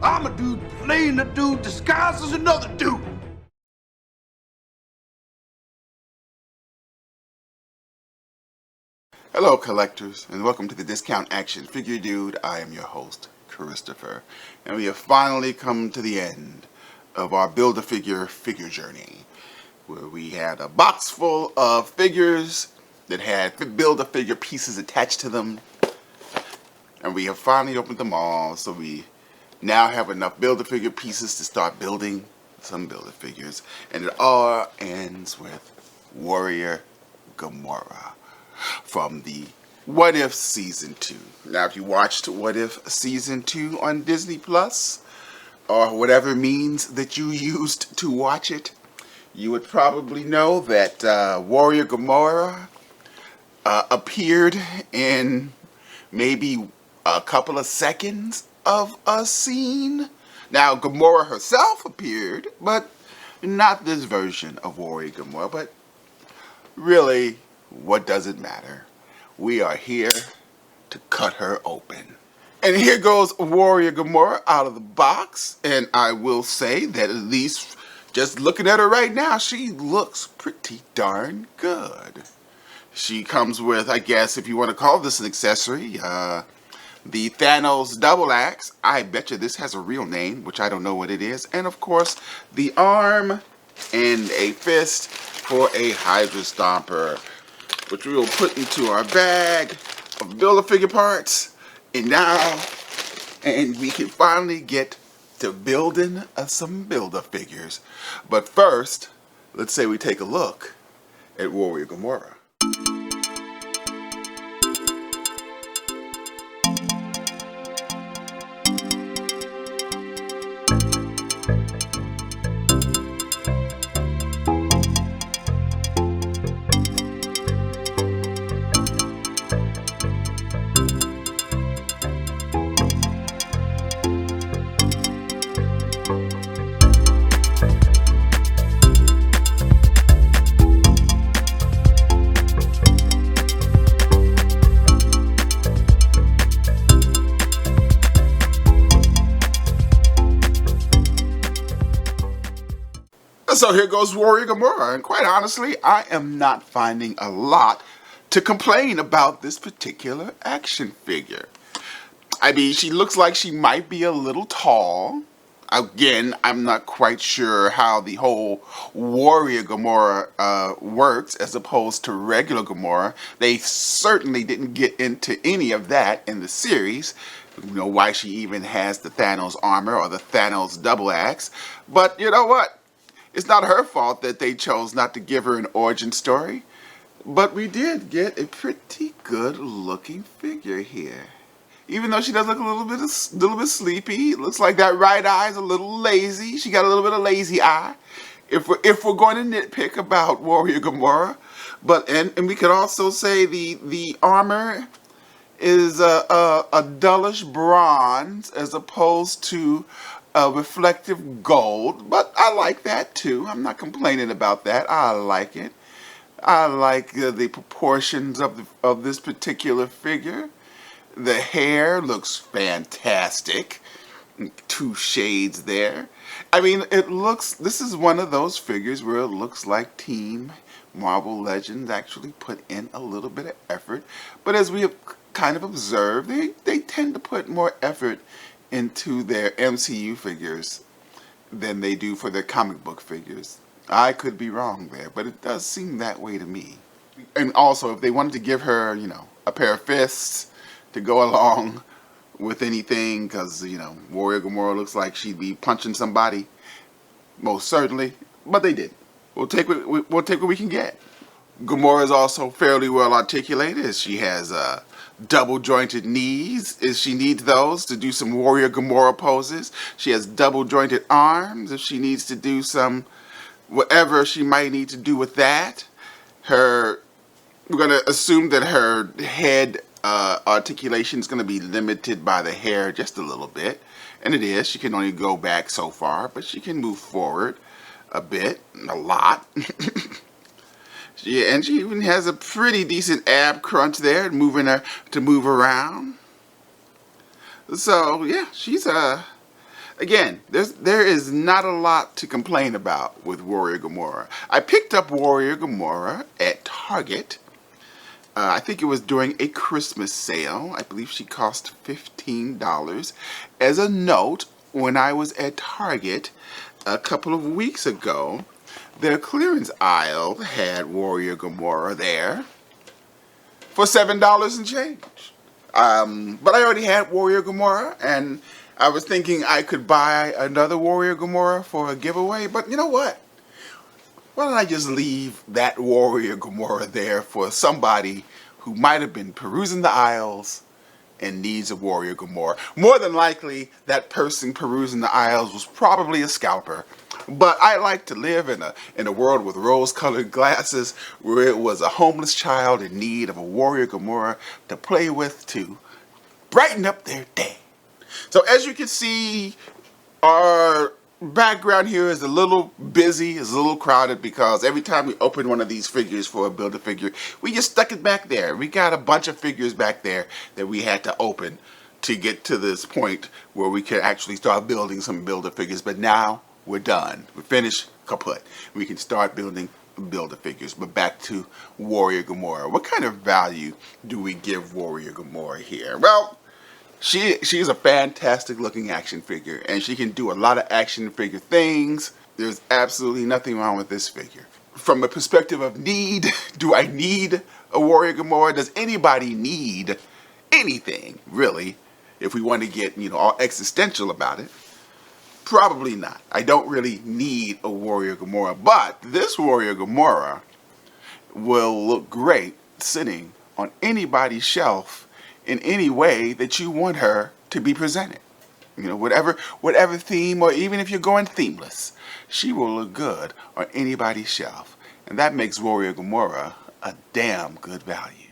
I'm a dude playing a dude disguised as another dude. Hello collectors, and welcome to the Discount Action Figure Dude. I am your host, Christopher, and we have finally come to the end of our Build-A-Figure figure journey, where we had a box full of figures that had Build-A-Figure pieces attached to them, and we have finally opened them all, so we now have enough Build-A-Figure pieces to start building some Build-A-Figures, and it all ends with Warrior Gamora from the What If Season 2. Now, if you watched What If Season 2 on Disney Plus, or whatever means that you used to watch it, you would probably know that Warrior Gamora appeared in maybe a couple of seconds of a scene. Now, Gamora herself appeared, but not this version of Warrior Gamora, but really, what does it matter? We are here to cut her open. And here goes Warrior Gamora out of the box. And I will say that at least just looking at her right now, she looks pretty darn good. She comes with, I guess, if you want to call this an accessory, the Thanos double axe. I bet you this has a real name, which I don't know what it is. And of course, the arm and a fist for a Hydra Stomper, which we will put into our bag of Build-A-Figure parts. And we can finally get to building some Build-A-Figures. But first, let's say we take a look at Warrior Gamora. So here goes Warrior Gamora, and quite honestly, I am not finding a lot to complain about this particular action figure. I mean, she looks like she might be a little tall. Again, I'm not quite sure how the whole Warrior Gamora works as opposed to regular Gamora. They certainly didn't get into any of that in the series. You know, why she even has the Thanos armor or the Thanos double axe. But you know what? It's not her fault that they chose not to give her an origin story, but we did get a pretty good looking figure here. Even though she does look a little bit sleepy, it looks like that right eye is a little lazy. She got a little bit of lazy eye. If we're going to nitpick about Warrior Gamora, but and we could also say the armor is a dullish bronze as opposed to reflective gold, but I like that too. I'm not complaining about that. I like it. I like the proportions of this particular figure. The hair looks fantastic. 2 shades there. I mean, this is one of those figures where it looks like Team Marvel Legends actually put in a little bit of effort. But as we have kind of observed, they tend to put more effort into their MCU figures than they do for their comic book figures. I could be wrong there, but it does seem that way to me. And also, if they wanted to give her, you know, a pair of fists to go along with anything, because, you know, Warrior Gamora looks like she'd be punching somebody, most certainly, but they didn't. We'll take what we can get. Gamora is also fairly well articulated. She has double jointed knees if she needs those to do some Warrior Gamora poses. She has double jointed arms if she needs to do some whatever she might need to do with that. We're going to assume that her head articulation is going to be limited by the hair just a little bit. And it is. She can only go back so far, but she can move forward a bit, a lot. Yeah, and she even has a pretty decent ab crunch there, moving her to move around. So yeah, she's Again, there is not a lot to complain about with Warrior Gamora. I picked up Warrior Gamora at Target. I think it was during a Christmas sale. I believe she cost $15. As a note, when I was at Target a couple of weeks ago, their clearance aisle had Warrior Gamora there for $7 and change. But I already had Warrior Gamora, and I was thinking I could buy another Warrior Gamora for a giveaway, but you know what? Why don't I just leave that Warrior Gamora there for somebody who might have been perusing the aisles and needs a Warrior Gamora. More than likely, that person perusing the aisles was probably a scalper. But I like to live in a world with rose-colored glasses where it was a homeless child in need of a Warrior Gamora to play with to brighten up their day. So as you can see, our background here is a little busy, is a little crowded because every time we open one of these figures for a Build-A-Figure, we just stuck it back there. We got a bunch of figures back there that we had to open to get to this point where we could actually start building some Build-A-Figures. But now we're done. We're finished, kaput. We can start building Build-A-Figures. But back to Warrior Gamora. What kind of value do we give Warrior Gamora here? Well, she's a fantastic looking action figure, and she can do a lot of action figure things. There's absolutely nothing wrong with this figure. From a perspective of need, do I need a Warrior Gamora? Does anybody need anything, really, if we want to get, all existential about it? Probably not. I don't really need a Warrior Gamora, but this Warrior Gamora will look great sitting on anybody's shelf in any way that you want her to be presented. Whatever theme, or even if you're going themeless, she will look good on anybody's shelf. And that makes Warrior Gamora a damn good value.